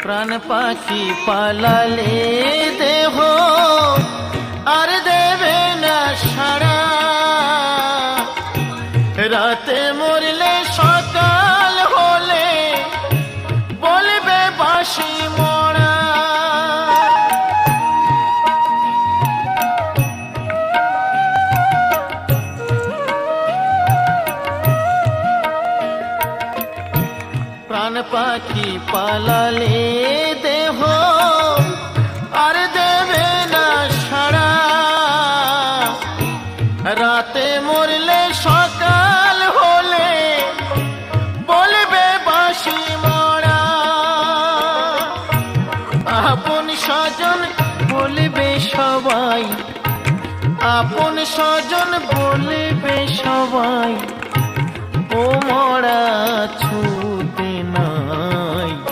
প্রাণ পাখি পালালে দেহ আর দেবে না সাড়া, রাতে মরলে সকাল হলে বলবে বাঁশি মরা। প্রাণ পাখি পালালে দেহ আর দেবে না সাড়া, রাতে মরলে সকাল হলে বলবে বাঁশি মরা। আপন স্বজন বলবে সবাই, আপন স্বজন বলবে সবাই, ও মরা ছুঁ